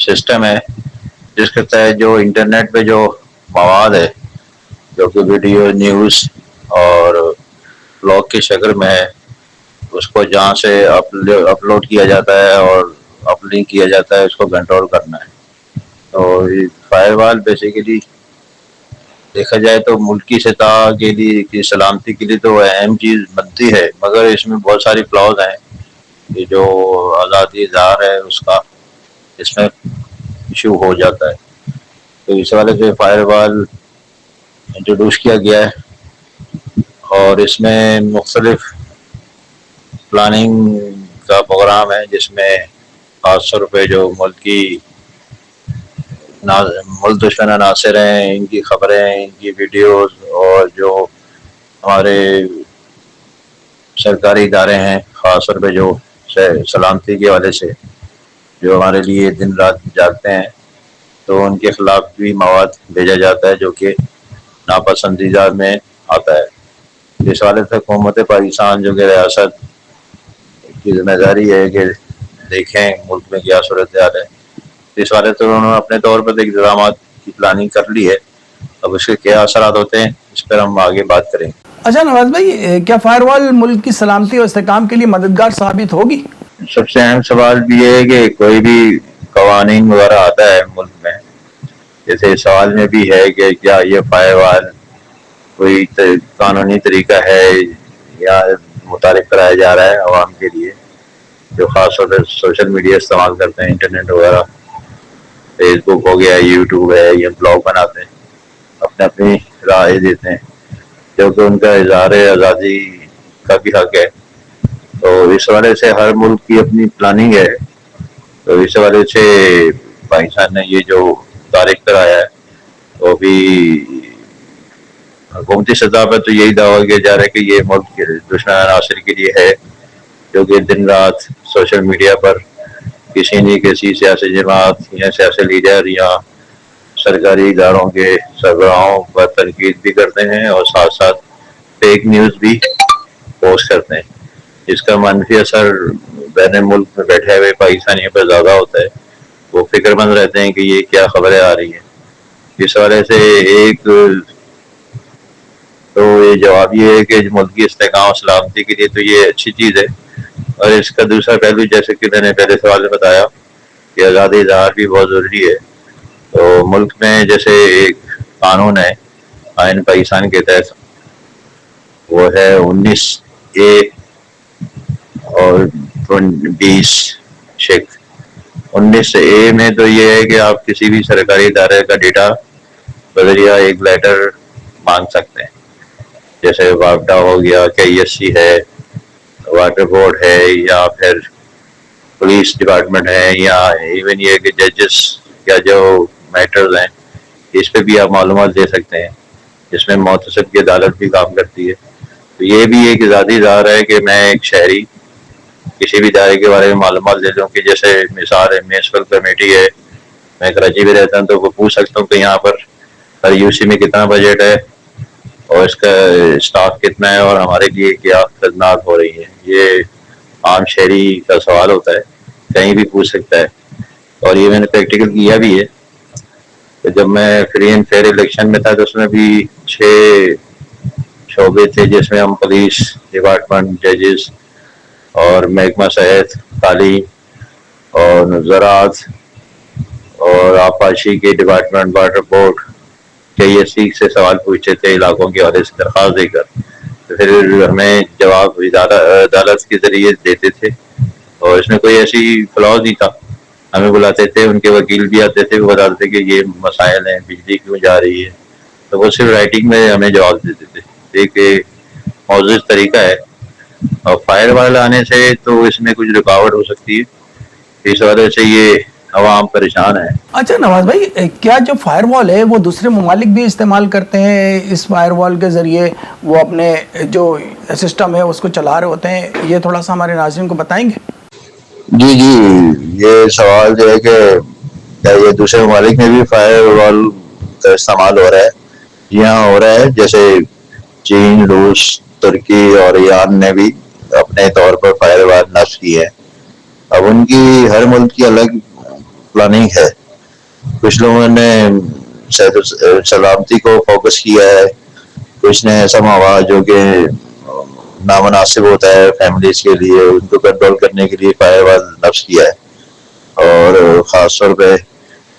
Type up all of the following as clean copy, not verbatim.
System ہے جس کے تحت جو انٹرنیٹ پہ جو مواد ہے جو کہ ویڈیو نیوز اور بلاگ کی شکل میں ہے اس کو جہاں سے اپلوڈ کیا جاتا ہے اور اپلنک کیا جاتا ہے اس کو کنٹرول کرنا ہے. تو فائر وال بیسیکلی دیکھا جائے تو ملکی سطح کے لیے کی سلامتی کے لیے تو اہم چیز بنتی ہے مگر اس میں بہت ساری فلاؤز ہیں کہ جو آزادی اظہار ہے اس کا اس میں ایشو ہو جاتا ہے. تو اس والے سے فائر وال انٹروڈیوس کیا گیا ہے اور اس میں مختلف پلاننگ کا پروگرام ہے جس میں 800 روپے جو ملکی ملک دشمن عناصر ہیں ان کی خبریں ان کی ویڈیوز اور جو ہمارے سرکاری ادارے ہیں خاص طور پہ جو سلامتی کے حوالے سے جو ہمارے لیے دن رات جاگتے ہیں تو ان کے خلاف بھی مواد بھیجا جاتا ہے جو کہ ناپسندیدہ میں آتا ہے. اس حوالے سے حکومت پاکستان جو کہ ریاست کی ذمہ داری ہے کہ دیکھیں ملک میں کیا صورتحال ہے. اس حوالے سے انہوں نے اپنے طور پر اقدامات کی پلاننگ کر لی ہے. اب اس کے کیا اثرات ہوتے ہیں اس پر ہم آگے بات کریں گے. اچھا نواز بھائی، کیا فائر وال ملک کی سلامتی اور استحکام کے لیے مددگار ثابت ہوگی؟ سب سے اہم سوال بھی یہ ہے کہ کوئی بھی قوانین وغیرہ آتا ہے ملک میں، جیسے سوال میں بھی ہے کہ کیا یہ فائر وال کوئی قانونی طریقہ ہے یا متعارف کرایا جا رہا ہے عوام کے لیے جو خاص طور پہ سوشل میڈیا استعمال کرتے ہیں، انٹرنیٹ وغیرہ، فیس بک ہو گیا، یوٹیوب ہے، یا بلاگ بناتے ہیں، اپنی رائے دیتے ہیں جو کہ ان کا اظہار آزادی کا بھی حق ہے. تو اس حوالے سے ہر ملک کی اپنی پلاننگ ہے. تو اس حوالے سے پاکستان نے یہ جو تاریخ کرایا ہے وہ بھی حکومتی سطح پر تو یہی دعویٰ کیا جا رہا ہے کہ یہ ملک کے دشمن عناصر کے لیے ہے جو کہ دن رات سوشل میڈیا پر کسی نہ کسی سیاسی جماعت یا سیاسی لیڈر یا سرکاری اداروں کے سربراہوں پر تنقید بھی کرتے ہیں اور ساتھ ساتھ فیک نیوز بھی پوسٹ کرتے ہیں. اس کا منفی اثر بین ملک میں بیٹھے ہوئے پاکستانیوں پر زیادہ ہوتا ہے. وہ فکر مند رہتے ہیں کہ یہ کیا خبریں آ رہی ہیں. اس حوالے سے ایک تو یہ جواب یہ ہے کہ ملک کی استحکام اور سلامتی کے لیے تو یہ اچھی چیز ہے. اور اس کا دوسرا پہلو جیسے کہ میں نے پہلے سوال میں بتایا کہ آزادی اظہار بھی بہت ضروری ہے. تو ملک میں جیسے ایک قانون ہے آئین پاکستان کے تحت، وہ ہے 19A اور 20 شیک 19A میں تو یہ ہے کہ آپ کسی بھی سرکاری ادارے کا ڈیٹا بذریعہ ایک لیٹر مانگ سکتے ہیں، جیسے واپڈا ہو گیا، KSC ہے، واٹر بورڈ ہے، یا پھر پولیس ڈپارٹمنٹ ہے، یا ایون یہ کہ ججز یا جو میٹرز ہیں اس پہ بھی آپ معلومات دے سکتے ہیں، جس میں محتسب کی عدالت بھی کام کرتی ہے. تو یہ بھی ایک آزادی اظہار ہے کہ میں ایک شہری کسی بھی ادارے کے بارے میں معلومات دے دوں کہ جیسے مثال ہے میونسپل کمیٹی ہے، میں کراچی میں رہتا ہوں تو وہ پوچھ سکتا ہوں کہ یہاں پر ہر UC میں کتنا بجٹ ہے اور اس کا اسٹاف کتنا ہے اور ہمارے لیے کیا خدمات ہو رہی ہیں. یہ عام شہری کا سوال ہوتا ہے، کہیں بھی پوچھ سکتا ہے. اور یہ میں نے پریکٹیکل کیا بھی ہے کہ جب میں فری اینڈ فیئر الیکشن میں تھا تو اس میں بھی 6 شعبے تھے جس میں ہم پولیس ڈپارٹمنٹ، ججز اور محکمہ صحت، تعلیم اور زراعت اور آبپاشی کے ڈپارٹمنٹ، واٹر بورڈ، KSC سے سوال پوچھتے تھے علاقوں کے حوالے سے درخواست دے کر. تو پھر ہمیں جواب عدالت کے ذریعے دیتے تھے اور اس میں کوئی ایسی فلاؤ نہیں تھا. ہمیں بلاتے تھے، ان کے وکیل بھی آتے تھے، وہ بتاتے تھے کہ یہ مسائل ہیں، بجلی کیوں جا رہی ہے، تو وہ صرف رائٹنگ میں ہمیں جواب دیتے تھے. ایک موزز طریقہ ہے. اور فائر وال آنے سے تو اس میں کچھ رکاوٹ ہو سکتی ہے، اس وجہ سے یہ عوام پریشان ہے. اچھا نواز بھائی، کیا جو فائر وال ہے وہ دوسرے ممالک بھی استعمال کرتے ہیں؟ اس فائر وال کے ذریعے وہ اپنے جو سسٹم ہے اس کو چلا رہے ہوتے ہیں، یہ تھوڑا سا ہمارے ناظرین کو بتائیں گے؟ جی یہ سوال جو ہے کہ کیا یہ دوسرے ممالک میں بھی فائر وال کا استعمال ہو رہا ہے؟ جی ہاں، ہو رہا ہے. جیسے چین، روس، ترکی اور ایران نے بھی اپنے طور پر فائر وال نصب کی ہے. اب ان کی ہر ملک کی الگ پلاننگ ہے. کچھ لوگوں نے صحت سلامتی کو فوکس کیا ہے, کچھ نے ایسا مواد جو کہ نامناسب ہوتا ہے فیملیز کے لیے ان کو کنٹرول کرنے کے لیے فائر وال نفس کیا ہے. اور خاص طور پہ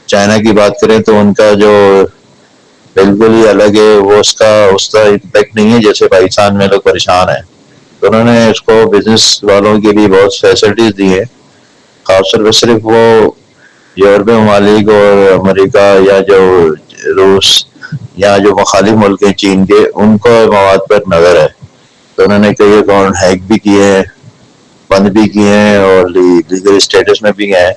چائنا کی بات کریں تو ان کا جو بالکل ہی الگ ہے, وہ اس کا امپیکٹ نہیں ہے جیسے پاکستان میں لوگ پریشان ہیں. تو انہوں نے اس کو بزنس والوں کے لیے بہت فیسلٹیز دی ہیں. خاص طور پہ صرف وہ یورپی ممالک اور امریکہ یا جو روس یا جو مخالف ملک ہیں چین کے, ان کو مواد پر نظر ہے. تو انہوں نے کئی اکاؤنٹ ہیک بھی کیے ہیں, بند بھی کیے ہیں اور لیگل اسٹیٹس میں بھی ہیں.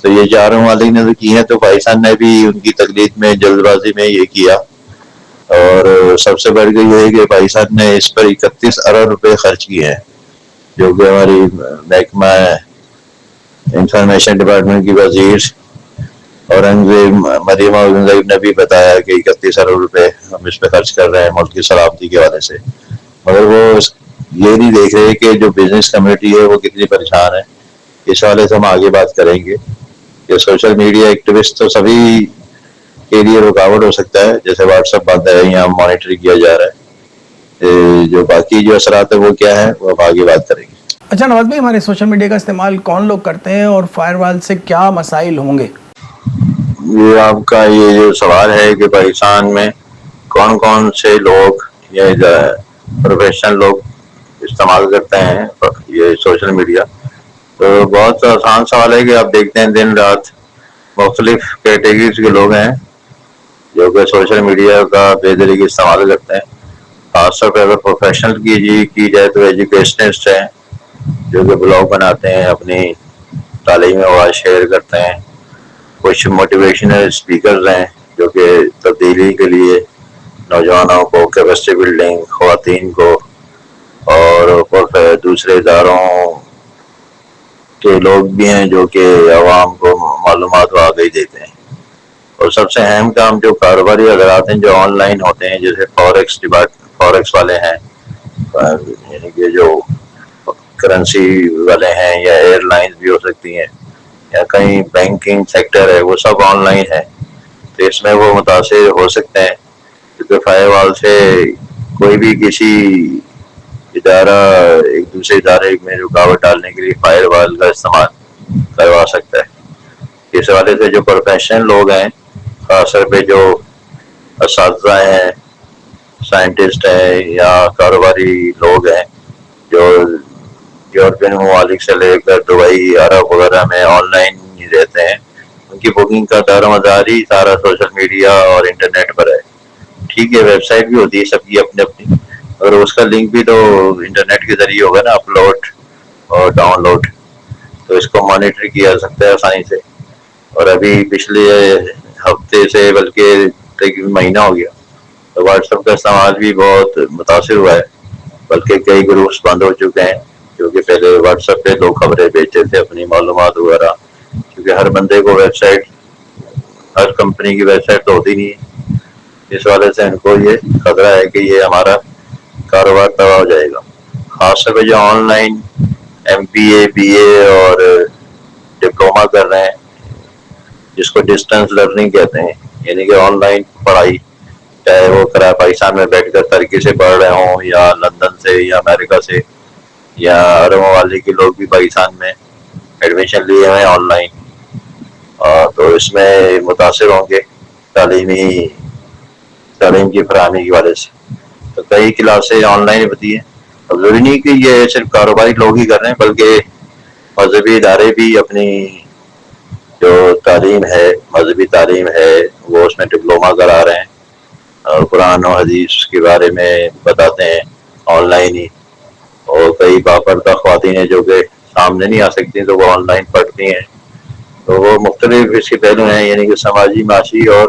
تو یہ چاروں ممالک نے تو کی ہیں, تو پاکستان نے بھی ان کی تقلید میں جلد بازی میں یہ کیا. اور سب سے بڑھ کے یہ ہے کہ پاکستان نے اس پر 31 ارب روپے خرچ کیے ہیں, جو کہ ہماری محکمہ انفارمیشن ڈپارٹمنٹ کی وزیر اورنگزیب مریم اورنگزیب نے بھی بتایا کہ 31 ارب روپے ہم اس پہ خرچ کر رہے ہیں ملک کی سلامتی کے حوالے سے. مگر وہ یہ نہیں دیکھ رہے کہ جو بزنس کمیونٹی ہے وہ کتنی پریشان ہے. اس حوالے سے ہم آگے بات کریں گے کہ سوشل میڈیا ایکٹیوسٹ تو سبھی کے لیے رکاوٹ ہو سکتا ہے, جیسے واٹس ایپ بند ہے یا مانیٹر کیا جا رہا ہے. جو باقی جو اثرات ہیں وہ کیا ہیں وہ ہم آگے بات کریں گے. اچھا نواز بھائی, ہمارے سوشل میڈیا کا استعمال کون لوگ کرتے ہیں اور فائر وال سے کیا مسائل ہوں گے؟ یہ آپ کا یہ جو سوال ہے کہ پاکستان میں کون کون سے لوگ یا پروفیشنل لوگ استعمال کرتے ہیں یہ سوشل میڈیا, تو بہت آسان سوال ہے کہ آپ دیکھتے ہیں دن رات مختلف کیٹیگریز کے لوگ ہیں جو کہ سوشل میڈیا کا بے طریقے استعمال کرتے ہیں. خاص طور پہ اگر پروفیشنل کی جائے تو ایجوکیشنسٹ ہیں جو کہ بلاگ بناتے ہیں, اپنی تعلیمی مواد شیئر کرتے ہیں. کچھ موٹیویشنل اسپیکرز ہیں جو کہ تبدیلی کے لیے نوجوانوں کو, کیپیسٹی بلڈنگ, خواتین کو اور دوسرے اداروں کے لوگ بھی ہیں جو کہ عوام کو معلومات واقعی دیتے ہیں. اور سب سے اہم کام جو کاروباری حضرات ہیں جو آن لائن ہوتے ہیں, جیسے فورکس والے ہیں, یعنی کہ جو کرنسی والے ہیں, یا ایئر لائنز بھی ہو سکتی ہیں, یا کہیں بینکنگ سیکٹر ہے, وہ سب آن لائن ہے. تو اس میں وہ متاثر ہو سکتے ہیں کیونکہ فائر وال سے کوئی بھی کسی ادارہ ایک دوسرے ادارے میں رکاوٹ ڈالنے کے لیے فائر وال کا استعمال کروا سکتا ہے. اس حوالے سے جو پروفیشنل لوگ ہیں, خاص طور پہ جو اساتذہ ہیں, سائنٹسٹ ہیں, یا کاروباری لوگ ہیں جو یورپین ممالک سے لے کر دبئی, عرب وغیرہ میں آن لائن ہی رہتے ہیں, ان کی بکنگ کا دار و مدار ہی سارا سوشل میڈیا اور انٹرنیٹ پر ہے. ٹھیک ہے, ویب سائٹ بھی ہوتی ہے سب کی اپنی اپنی, اور اس کا لنک بھی تو انٹرنیٹ کے ذریعے ہوگا نا, اپلوڈ اور ڈاؤن لوڈ, تو اس کو مانیٹر کیا جا سکتا ہے آسانی سے. اور ابھی پچھلے ہفتے سے بلکہ تقریباً مہینہ ہو گیا تو واٹس ایپ کا استعمال بھی بہت متاثر ہوا ہے, بلکہ کئی گروپس بند ہو چکے ہیں کیونکہ پہلے واٹس ایپ پہ لوگ خبریں بھیجتے تھے اپنی معلومات وغیرہ, کیونکہ ہر بندے کو ویب سائٹ, ہر کمپنی کی ویب سائٹ تو ہوتی نہیں ہے. اس والے سے ان کو یہ خطرہ ہے کہ یہ ہمارا کاروبار تباہ ہو جائے گا. خاص طور پہ جو آن لائن MBA BA اور ڈپلوما کر رہے ہیں, جس کو ڈسٹینس لرننگ کہتے ہیں, یعنی کہ آن لائن پڑھائی, چاہے وہ پاکستان میں بیٹھ کر ترکی سے پڑھ رہے ہوں, یا لندن سے, یا امریکہ سے, یا عرب ممالک کے لوگ بھی پاکستان میں ایڈمیشن لیے ہوئے آن لائن, تو اس میں متاثر ہوں گے تعلیم کی فراہمی کی وجہ سے. تو کئی کلاسیں آن لائن ہوتی ہیں. اب ضروری نہیں کہ یہ صرف کاروباری لوگ ہی کر رہے ہیں, بلکہ مذہبی ادارے بھی اپنی جو تعلیم ہے, مذہبی تعلیم ہے, وہ اس میں ڈپلوما کرا رہے ہیں, اور قرآن و حدیث کے بارے میں بتاتے ہیں آن لائن ہی. اور کئی باپردہ خواتین ہیں جو کہ سامنے نہیں آ سکتی, تو وہ آن لائن پڑھتی ہیں. تو وہ مختلف اس کے پہلو ہیں, یعنی کہ سماجی, معاشی اور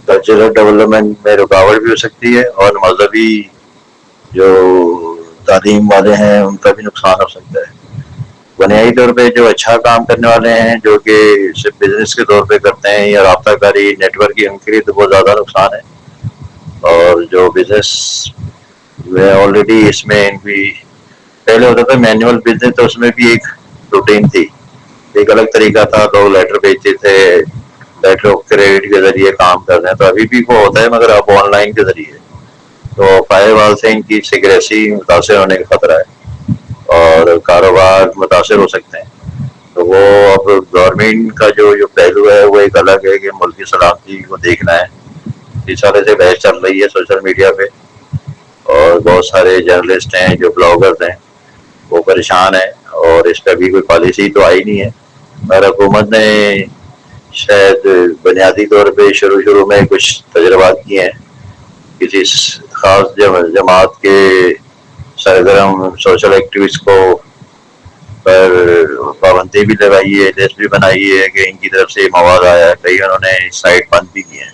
کلچرل ڈیولپمنٹ میں رکاوٹ بھی ہو سکتی ہے, اور مذہبی جو تعلیم والے ہیں ان کا بھی نقصان ہو سکتا ہے. بنیادی طور پہ جو اچھا کام کرنے والے ہیں, جو کہ صرف بزنس کے طور پہ کرتے ہیں یا رابطہ کاری نیٹ ورک کی, ان کے لیے تو بہت زیادہ نقصان ہے. اور جو بزنس میں آلریڈی اس میں بھی پہلے ہوتا تھا مینوئل بزنس, تو اس میں بھی ایک روٹین تھی ایک الگ طریقہ تھا، لوگ لیٹر بھیجتے تھے، لیٹر آف کریڈٹ کے ذریعے کام کر رہے ہیں، تو ابھی بھی وہ ہوتا ہے مگر اب آن لائن کے ذریعے. تو فائر وال سے ان کی سیکریسی متاثر ہونے کا خطرہ ہے اور کاروبار متاثر ہو سکتے ہیں. تو وہ اب گورنمنٹ کا جو پہلو ہے وہ ایک الگ ہے کہ ملک کی سلامتی کو دیکھنا ہے. اس حوالے سے بحث چل رہی ہے سوشل میڈیا پہ، اور بہت سارے جرنلسٹ ہیں جو بلاگرز ہیں وہ پریشان ہیں، اور اس پہ بھی کوئی پالیسی تو آئی نہیں ہے. مگر حکومت نے شاید بنیادی طور پہ شروع میں کچھ تجربات کیے ہیں. کسی خاص جماعت کے سرگرم سوشل ایکٹیوسٹ کو پر پابندی بھی لگائی ہے، لسٹ بھی بنائی ہے کہ ان کی طرف سے مواد آیا ہے. کئی انہوں نے سائٹ بند بھی کیے ہیں.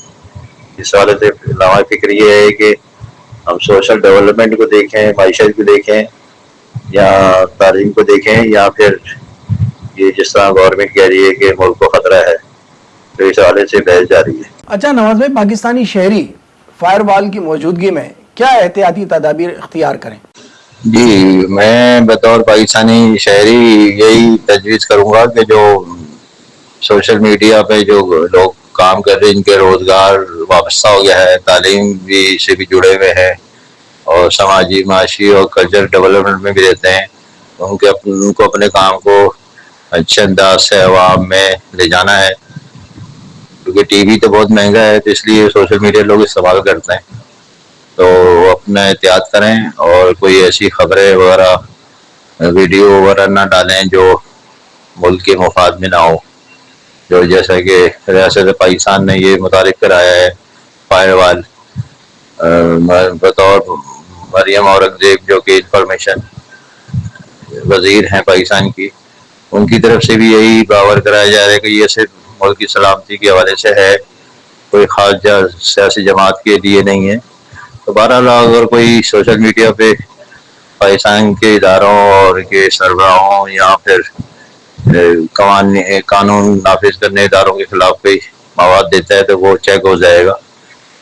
اس حوالے سے علامہ فکر یہ ہے کہ ہم سوشل ڈیولپمنٹ کو دیکھیں، معیشت کو دیکھیں، یا تعلیم کو دیکھیں، یا پھر یہ جس طرح گورنمنٹ کہہ رہی ہے کہ ملک کو خطرہ ہے، تو اس حوالے سے بحث جاری ہے. اچھا نواز بھائی، پاکستانی شہری فائر وال کی موجودگی میں کیا احتیاطی تدابیر اختیار کریں؟ جی، میں بطور پاکستانی شہری یہی تجویز کروں گا کہ جو سوشل میڈیا پہ جو لوگ کام کر رہے ہیں، ان کے روزگار وابستہ ہو گیا ہے، تعلیم بھی سے بھی جڑے ہوئے ہیں، اور سماجی معاشی اور کلچر ڈیولپمنٹ میں بھی رہتے ہیں، ان کو اپنے کام کو اچھے انداز سے عوام میں لے جانا ہے. کیونکہ ٹی وی تو بہت مہنگا ہے، تو اس لیے سوشل میڈیا لوگ استعمال کرتے ہیں. تو اپنا احتیاط کریں اور کوئی ایسی خبریں وغیرہ ویڈیو وغیرہ نہ ڈالیں جو ملک کے مفاد میں نہ ہو. جو جیسا کہ ریاست پاکستان نے یہ متعارف کرایا ہے فائر وال، بطور مریم اورنگزیب جو کہ انفارمیشن وزیر ہیں پاکستان کی، ان کی طرف سے بھی یہی باور کرایا جا رہا ہے کہ یہ صرف ملک کی سلامتی کے حوالے سے ہے، کوئی خاص سیاسی جماعت کے لیے نہیں ہے. تو بہرحال اگر کوئی سوشل میڈیا پہ پاکستان کے اداروں اور کے سربراہوں یا پھر قانون نافذ کرنے اداروں کے خلاف کوئی مواد دیتا ہے تو وہ چیک ہو جائے گا.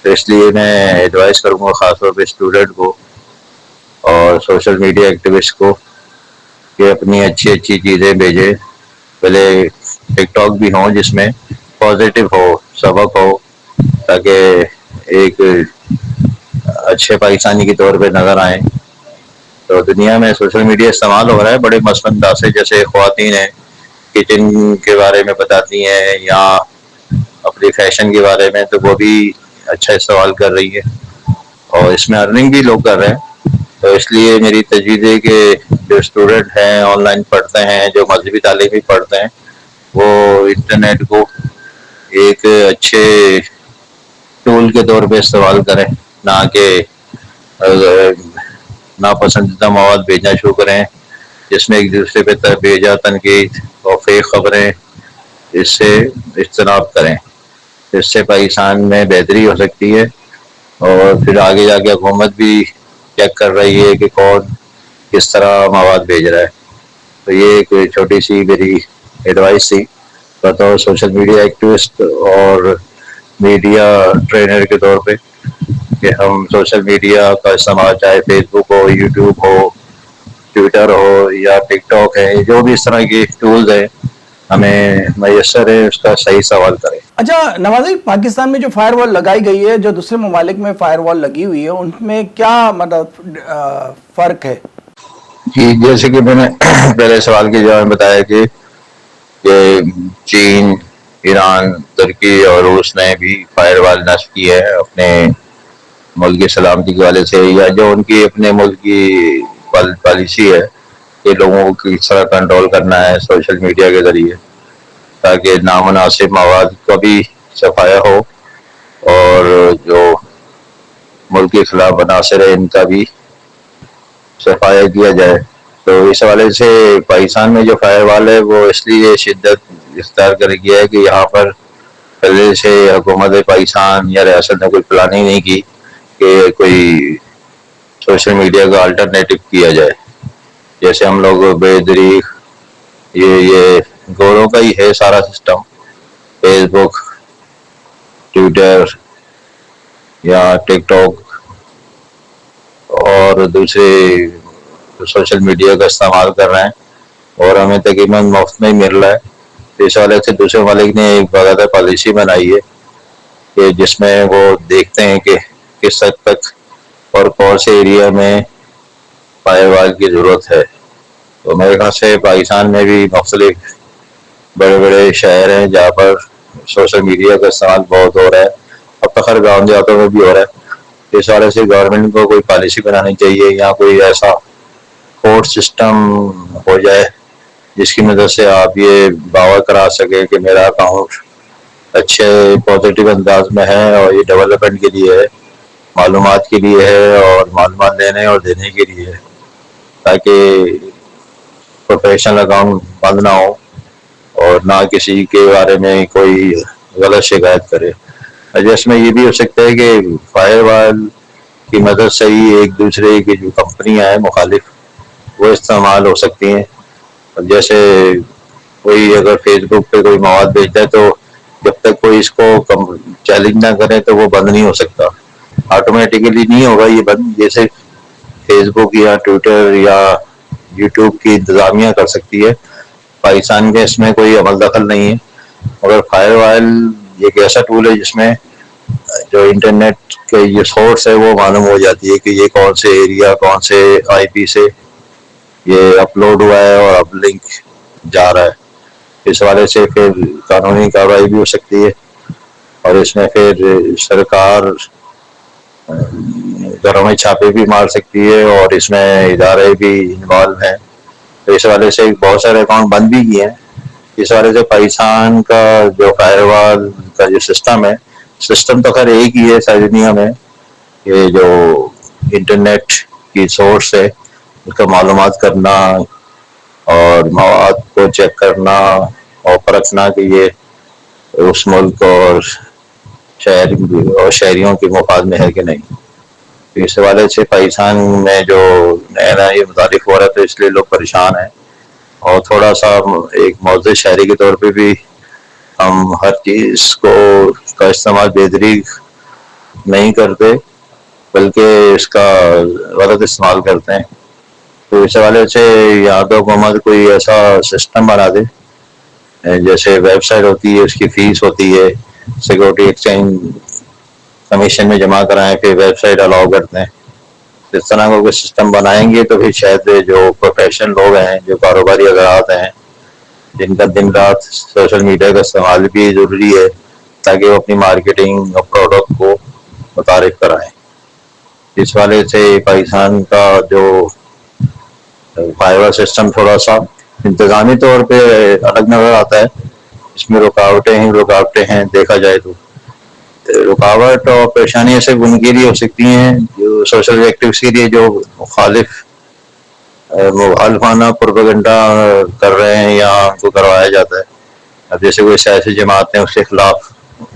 تو اس لیے میں ایڈوائز کروں گا خاص طور پہ اسٹوڈنٹ کو اور سوشل میڈیا ایکٹیوسٹ کو کہ اپنی اچھی چیزیں بھیجیں. پہلے ٹک ٹاک بھی ہوں جس میں پازیٹیو ہو، سبق ہو، تاکہ ایک اچھے پاکستانی کے طور پہ نظر آئیں. تو دنیا میں سوشل میڈیا استعمال ہو رہا ہے بڑے مثبت انداز سے، جیسے خواتین ہیں کچن کے بارے میں بتاتی ہیں یا اپنی فیشن کے بارے میں، تو وہ بھی اچھا استعمال کر رہی ہے اور اس میں ارننگ بھی لوگ کر رہے ہیں. تو اس لیے میری تجویز ہے کہ جو اسٹوڈنٹ ہیں آن لائن پڑھتے ہیں، جو مذہبی تعلیم بھی پڑھتے ہیں، وہ انٹرنیٹ کو ایک اچھے ٹول کے طور پہ استعمال کریں، نہ کہ ناپسندیدہ مواد بھیجنا شروع کریں جس میں ایک دوسرے پہ بھیجا تنقید اور فیک خبریں. اس سے اجتناب کریں. اس سے پاکستان میں بہتری ہو سکتی ہے، اور پھر آگے جا کے حکومت بھی چیک کر رہی ہے کہ کون کس طرح مواد بھیج رہا ہے. تو یہ ایک چھوٹی سی میری ایڈوائس تھی بطور سوشل میڈیا ایکٹیوسٹ اور میڈیا ٹرینر کے طور پہ، کہ ہم سوشل میڈیا کا استعمال چاہے فیس بک ہو، یوٹیوب ہو، ٹویٹر ہو یا ٹک ٹاک ہے، جو بھی اس طرح کی ٹولز ہیں ہمیں میسر ہے، اس کا صحیح استعمال کریں. اچھا نواز بھائی، پاکستان میں جو فائر وال لگائی گئی ہے، جو دوسرے ممالک میں فائر وال لگی ہوئی ہے، ان میں کیا مطلب فرق ہے؟ جی، جیسے کہ میں نے پہلے سوال کے جواب میں بتایا کہ چین، ایران، ترکی اور روس نے بھی فائر وال نصب کی ہے اپنے ملک کی سلامتی کے حوالے سے، یا جو ان کی اپنے ملک کی پالیسی ہے کہ لوگوں کو کس طرح کنٹرول کرنا ہے سوشل میڈیا کے ذریعے، تاکہ نامناسب مواد کا بھی صفایا ہو اور جو ملک کے خلاف عناصر ہے ان کا بھی صفایا کیا جائے. تو اس حوالے سے پاکستان میں جو فائر وال ہے وہ اس لیے شدت اختیار کر گیا ہے کہ یہاں پر پہلے سے حکومت پاکستان یا ریاست نے کوئی پلاننگ نہیں کی کہ کوئی سوشل میڈیا کا الٹرنیٹو کیا جائے. جیسے ہم لوگ بے دریغ یہ گوروں کا ہی ہے سارا سسٹم، فیس بک، ٹویٹر یا ٹک ٹاک اور دوسرے سوشل میڈیا کا استعمال کر رہے ہیں، اور ہمیں تقریباً مفت میں ہی مل رہا ہے. اس حوالے سے دوسرے ممالک نے ایک باقاعدہ پالیسی بنائی ہے کہ جس میں وہ دیکھتے ہیں کہ کس حد تک اور کون سے ایریا میں فائر وال کی ضرورت ہے. تو میرے خیال سے پاکستان میں بھی مختلف بڑے بڑے شہر ہیں جہاں پر سوشل میڈیا کا استعمال بہت ہو رہا ہے. اب تک ہر گاؤں دیہاتوں میں بھی ہو رہا ہے. اس حوالے سے گورنمنٹ کو کوئی پالیسی بنانی چاہیے یا کوئی ایسا کوڈ سسٹم ہو جائے جس کی مدد سے آپ یہ دعویٰ کرا سکیں کہ میرا اکاؤنٹ اچھے پازیٹیو انداز میں ہے اور یہ ڈیولپمنٹ کے لیے ہے, معلومات کے لیے ہے اور معلومات لینے اور دینے کے لیے ہے, تاکہ پروفیشنل اکاؤنٹ بند نہ ہو اور نہ کسی کے بارے میں کوئی غلط شکایت کرے. جس میں یہ بھی ہو سکتا ہے کہ فائر وال کی مدد سے ہی ایک دوسرے کی جو کمپنیاں ہیں مخالف وہ استعمال ہو سکتی ہیں. جیسے کوئی اگر فیس بک پہ کوئی مواد بھیجتا ہے تو جب تک کوئی اس کو چیلنج نہ کرے تو وہ بند نہیں ہو سکتا, آٹومیٹیکلی نہیں ہوگا یہ بند. جیسے فیس بک یا ٹویٹر یا یوٹیوب کی انتظامیہ کر سکتی ہے, پاکستان کے اس میں کوئی عمل دخل نہیں ہے. مگر فائر وائل ایک ایسا ٹول ہے جس میں جو انٹرنیٹ کے یہ سورس ہے وہ معلوم ہو جاتی ہے کہ یہ کون سے ایریا کون سے آئی پی سے یہ اپلوڈ ہوا ہے اور اب لنک جا رہا ہے. اس حوالے سے پھر قانونی کارروائی بھی ہو سکتی ہے اور اس میں پھر سرکار گھروں میں چھاپے بھی مار سکتی ہے اور اس میں ادارے بھی انوالو ہیں. تو اس حوالے سے بہت سارے اکاؤنٹ بند بھی کیے ہیں. اس حوالے سے پاکستان کا جو فائر وال کا جو سسٹم تو خیر ایک ہی ہے ساری دنیا میں, یہ جو انٹرنیٹ کی سورس ہے اس کا معلومات کرنا اور مواد کو چیک کرنا اور پرکھنا کہ یہ اس ملک اور شہریوں کے مفاد میں ہے کہ نہیں. اس حوالے سے پاکستان میں جو نیا نیا یہ متعارف ہو رہا ہے تو اس لیے لوگ پریشان ہیں, اور تھوڑا سا ایک معزز شہری کے طور پہ بھی ہم ہر چیز کو کا استعمال بہتری نہیں کرتے بلکہ اس کا غلط استعمال کرتے ہیں. تو اس حوالے سے یا تو حکومت کوئی ایسا سسٹم بنا دے, جیسے ویب سائٹ ہوتی ہے اس کی فیس ہوتی ہے, سیکورٹی ایکسچینج کمیشن میں جمع کرائیں پھر ویب سائٹ الاؤ کرتے ہیں. اس طرح کا کوئی سسٹم بنائیں گے تو پھر شاید جو پروفیشنل لوگ ہیں جو کاروباری حضرات ہیں جن کا دن رات سوشل میڈیا کا استعمال بھی ضروری ہے تاکہ وہ اپنی مارکیٹنگ اور پروڈکٹ کو متعارف کرائیں. اس والے سے پاکستان کا جو فائر سسٹم تھوڑا سا انتظامی طور پہ الگ نظر آتا ہے. اس میں رکاوٹیں ہیں دیکھا جائے تو رکاوٹ اور پریشانیاں صرف ان کے لیے ہو سکتی ہیں جو سوشل ایکٹیویٹیز کے لیے جو مخالفانہ پروپیگنڈا کر رہے ہیں یا ان کو کروایا جاتا ہے. اب جیسے کوئی سیاسی جماعت ہیں اس کے خلاف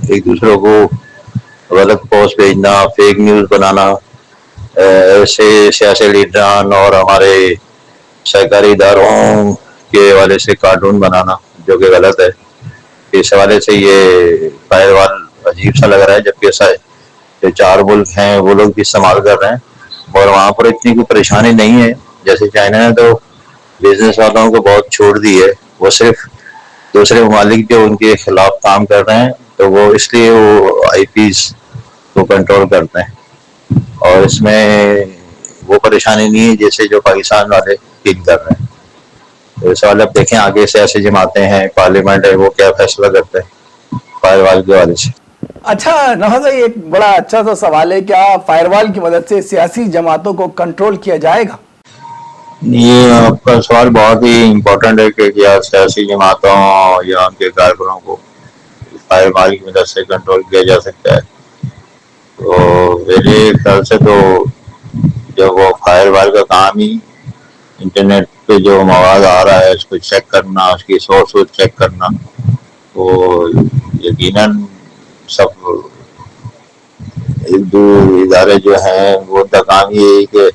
ایک دوسرے کو غلط پوسٹ بھیجنا, فیک نیوز بنانا, ایسے سیاسی لیڈران اور ہمارے سرکاری اداروں کے حوالے سے کارٹون بنانا جو کہ غلط ہے. اس حوالے سے یہ فائر وال عجیب سا لگ رہا ہے, جبکہ ایسا ہے جو 4 ملک ہیں وہ لوگ بھی استعمال کر رہے ہیں اور وہاں پر اتنی کوئی پریشانی نہیں ہے. جیسے چائنا نے تو بزنس والوں کو بہت چھوڑ دی ہے, وہ صرف دوسرے ممالک جو ان کے خلاف کام کر رہے ہیں تو وہ اس لیے وہ آئی پیز کو کنٹرول کرتے ہیں, اور اس میں وہ پریشانی نہیں ہے جیسے جو پاکستان والے فیل کر رہے ہیں. تو اس سوال اب دیکھیں آگے سے ایسی جماعتیں ہیں پارلیمنٹ ہے وہ کیا فیصلہ کرتے ہیں فائر وال کے حوالے سے. اچھا نواز بھائی, ایک بڑا اچھا سا سوال ہے, کیا فائر وال کی مدد سے سیاسی جماعتوں کو کنٹرول کیا جائے گا؟ یہ آپ کا سوال بہت ہی امپورٹنٹ ہے کہ کیا سیاسی جماعتوں یا ان کے کارکنوں کو فائر وال کی مدد سے کنٹرول کیا جا سکتا ہے. تو میرے خیال سے تو جب وہ فائر وال کا کام ہی انٹرنیٹ پہ جو مواد آ رہا ہے اس کو چیک کرنا, اس کی سورس کو چیک کرنا, وہ یقیناً سب ایک دو ادارے جو ہیں وہ کا کام یہ ہے کہ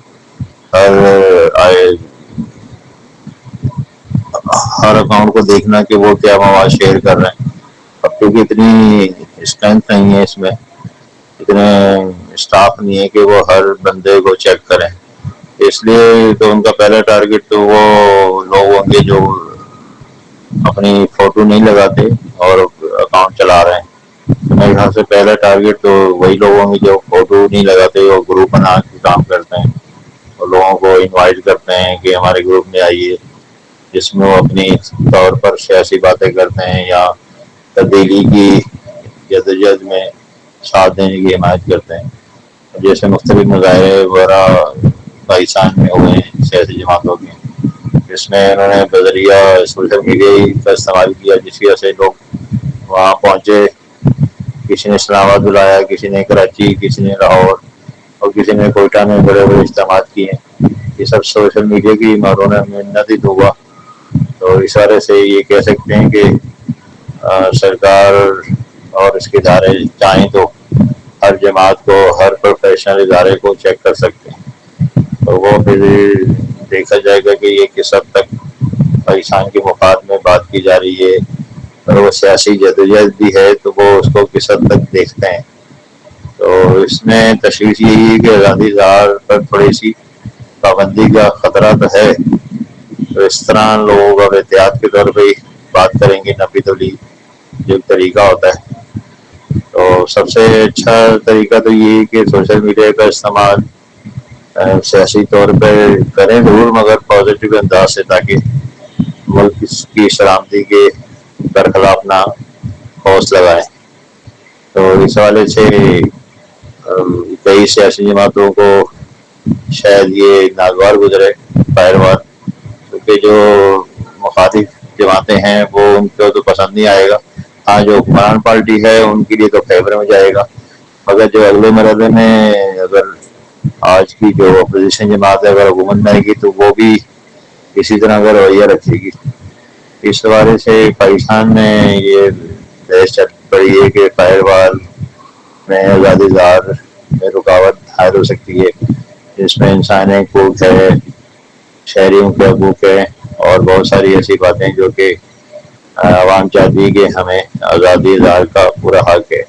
ہر اکاؤنٹ کو دیکھنا کہ وہ کیا مواد شیئر کر رہے ہیں. اب کیونکہ اتنی اسٹرینتھ نہیں ہے اس میں, اتنے اسٹاف نہیں ہے کہ وہ ہر بندے کو چیک کریں, اس لیے تو ان کا پہلا ٹارگیٹ تو وہ لوگ ہوں گے جو اپنی فوٹو نہیں لگاتے اور اکاؤنٹ چلا رہے ہیں. تو میرے خیال سے پہلا ٹارگیٹ تو وہی لوگ ہوں گے جو فوٹو نہیں لگاتے اور گروپ بنا کے کام کرتے ہیں اور لوگوں کو انوائٹ کرتے ہیں کہ ہمارے گروپ میں آئیے، جس میں وہ اپنی طور پر سیاسی باتیں کرتے ہیں یا تبدیلی کی جدوجہد میں ساتھ دینے کی حمایت کرتے ہیں. جیسے مختلف مظاہرے وغیرہ پاکستان میں ہوئے ہیں سیاسی جماعتوں کے، جس میں انہوں نے بذریعہ سوشل میڈیا کا استعمال کیا، جس کی وجہ سے لوگ وہاں پہنچے. کسی نے اسلام آباد بلایا، کسی نے کراچی، کسی نے لاہور اور کسی نے کوئٹہ میں بڑے بڑے اجتماعات کیے. یہ سب سوشل میڈیا کی منت ہی ہوا. تو اس بارے سے یہ کہہ سکتے ہیں کہ سرکار اور اس کے ادارے چاہیں تو ہر جماعت کو، ہر پروفیشنل ادارے کو چیک کر سکتے ہیں. تو وہ پھر دیکھا جائے گا کہ یہ کس حد تک پاکستان کے مفاد میں بات کی جا رہی ہے، اور وہ سیاسی جدوجہد بھی ہے تو وہ اس کو کس حد تک دیکھتے ہیں. تو اس میں تشویش یہی ہے کہ آزادی اظہار پر تھوڑی سی پابندی کا خطرہ تو ہے. تو اس طرح لوگوں کو احتیاط کے طور پہ بات کریں گے، نفی تبلیغ جو طریقہ ہوتا ہے. تو سب سے اچھا طریقہ تو یہ ہے کہ سوشل میڈیا کا استعمال سیاسی طور پہ کریں ضرور، مگر پازیٹیو انداز سے، تاکہ ملک کی سلامتی کے برخلاف نہ ٹھوس لگائیں. تو اس حوالے سے کئی سیاسی جماعتوں کو شاید یہ ناگوار گزرے فائروار، کیونکہ جو مخالف جماعتیں ہیں وہ ان کو تو پسند نہیں آئے گا. ہاں جو حکمران پارٹی ہے ان کے لیے تو فیور میں جائے گا، مگر جو اگلے مرحلے میں اگر آج کی جو اپوزیشن جماعت ہے اگر حکومت میں آئے گی تو وہ بھی اسی طرح کا رویہ رکھے گی. اس حوالے سے پاکستان میں یہ بحث چل پڑی ہے کہ فائر وال میں آزادی اظہار میں رکاوٹ حائل ہو سکتی ہے، جس میں انسانی حقوق ہے، شہریوں کے حقوق ہے اور بہت ساری ایسی باتیں جو کہ عوام چاہتی ہے کہ ہمیں آزادی اظہار کا پورا حق ہے.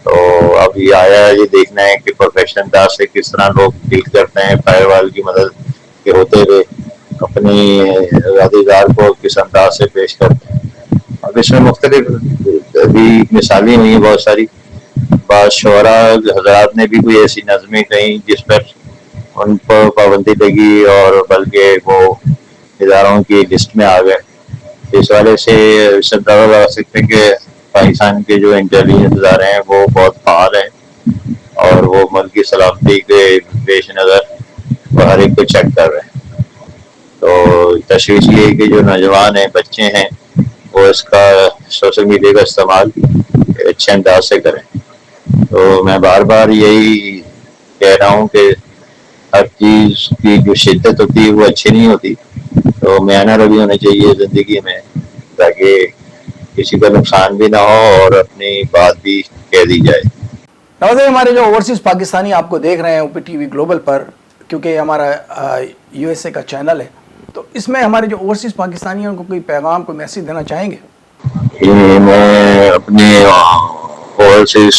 تو اب یہ آیا ہے، یہ دیکھنا ہے کہ پروفیشنل انداز سے کس طرح لوگ ڈیل کرتے ہیں فائر وال کی مدد کے ہوتے ہوئے اپنی آزادی اظہار کو کس انداز سے پیش کرتے ہیں. اب اس میں مختلف بھی مثالیں ہوئی ہیں بہت ساری. بعض شعراء حضرات نے بھی کوئی ایسی نظمیں کہیں جس پر ان پر پابندی لگی اور بلکہ وہ اداروں کی لسٹ میں آ گئے. اس والے سے اندازہ لگا سکتے ہیں کہ پاکستان کے جو انٹیلیجنس ادارے ہیں وہ بہت فعال ہیں اور وہ ملک کی سلامتی کے پیش نظر ہر ایک کو چیک کر رہے ہیں. تو تشویش یہ ہے کہ جو نوجوان ہیں، بچے ہیں، وہ اس کا سوشل میڈیا کا استعمال اچھے انداز سے کریں. تو میں بار بار یہی کہہ رہا ہوں کہ ہر چیز کی جو شدت ہوتی ہے وہ اچھی نہیں ہوتی. تو میانہ روی ہونی چاہیے زندگی میں، تاکہ کسی کا نقصان بھی نہ ہو اور اپنی بات بھی کہہ دی جائے. نواز ہمارے جو اوورسیز پاکستانی آپ کو دیکھ رہے ہیں اوپی ٹی وی گلوبل پر، کیونکہ ہمارا یو ایس اے کا چینل ہے، تو اس میں ہمارے جو اوورسیز پاکستانی ہیں ان کو کوئی پیغام، کوئی میسیج دینا چاہیں گے؟ میں اپنے اوورسیز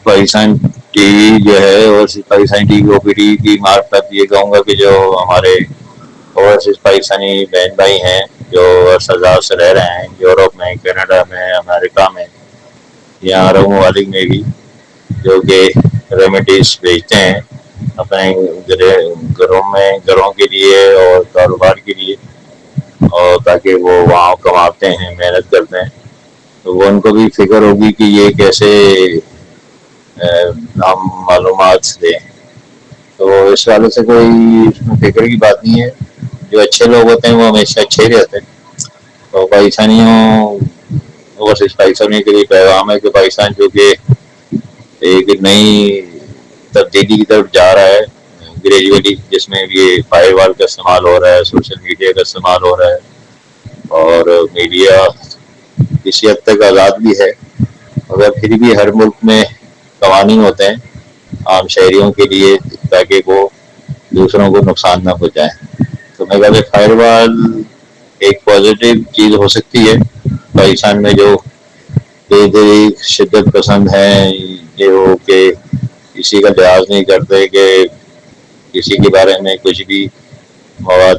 پاکستان ٹی وی جو ہے، اوورسیز پاکستانی ٹی وی او پی ٹی وی کی معرفت یہ کہوں گا کہ جو ہمارے اوورسیز پاکستانی بہن بھائی ہیں جو سزا سے رہ رہے ہیں یورپ میں، کینیڈا میں، امریکہ میں یا عرب ممالک میں بھی، جو کہ ریمیڈیز بھیجتے ہیں اپنے گھروں کے لیے اور کاروبار کے لیے، اور تاکہ وہ وہاں کماتے ہیں، محنت کرتے ہیں، تو وہ ان کو بھی فکر ہوگی کہ یہ کیسے ہم معلومات دیں. تو اس والے سے کوئی اس میں فکر کی بات نہیں ہے. جو اچھے لوگ ہوتے ہیں وہ ہمیشہ اچھے ہی رہتے ہیں. تو پاکستانیوں کے لیے پیغام ہے کہ پاکستان جو کہ ایک نئی تبدیلی کی طرف جا رہا ہے گریجولی، جس میں یہ فائر وال کا استعمال ہو رہا ہے، سوشل میڈیا کا استعمال ہو رہا ہے، اور میڈیا کسی حد تک آزاد بھی ہے، مگر پھر بھی ہر ملک میں قوانین ہوتے ہیں عام شہریوں کے لیے تاکہ وہ دوسروں کو نقصان نہ پہنچائیں. تو میں کہتا فائر وال ایک پازیٹیو چیز ہو سکتی ہے پاکستان میں. جو شدت پسند ہیں جو کہ کسی کا لحاظ نہیں کرتے، کہ کسی کے بارے میں کچھ بھی مواد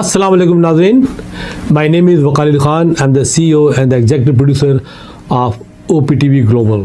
Assalamu alaikum Nazreen. My name is Waqar Khan. I'm the CEO and the executive producer of OPTV Global.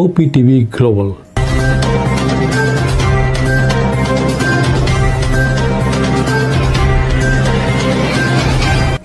OPTV Global.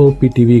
OPTV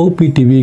OPTV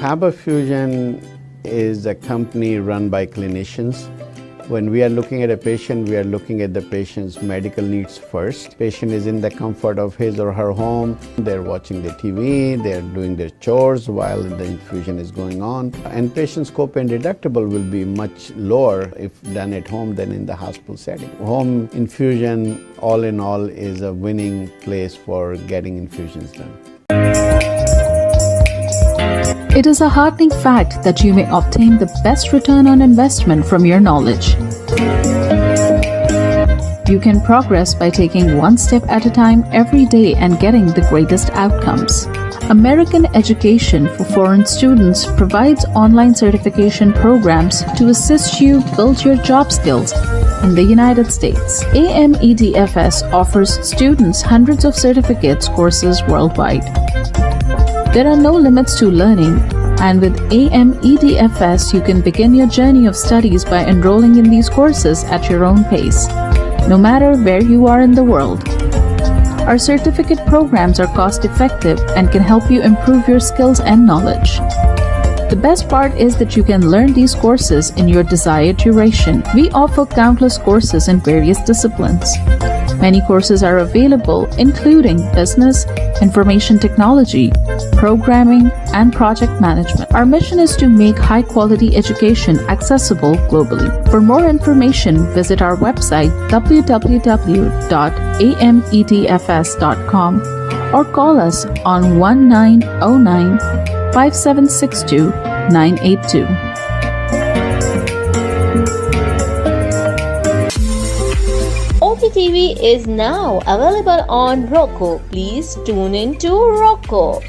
Faber Fusion is a company run by clinicians. When we are looking at a patient, we are looking at the patient's medical needs first. Patient is in the comfort of his or her home. They're watching the TV, they're doing their chores while the infusion is going on. And patient's copay and deductible will be much lower if done at home than in the hospital setting. Home infusion, all in all, is a winning place for getting infusions done. It is a heartening fact that you may obtain the best return on investment from your knowledge. You can progress by taking one step at a time every day and getting the greatest outcomes. American Education for Foreign Students provides online certification programs to assist you build your job skills in the United States. AMEDFS offers students hundreds of certificates courses worldwide. There are no limits to learning, and with AMEDFS you can begin your journey of studies by enrolling in these courses at your own pace, no matter where you are in the world. Our certificate programs are cost-effective and can help you improve your skills and knowledge. The best part is that you can learn these courses in your desired duration. We offer countless courses in various disciplines. Many courses are available, including business, information technology, programming, and project management. Our mission is to make high-quality education accessible globally. For more information, visit our website www.amedfs.com or call us on 1909-5762-982. OPTV is now available on Roku. Please tune in to Roku.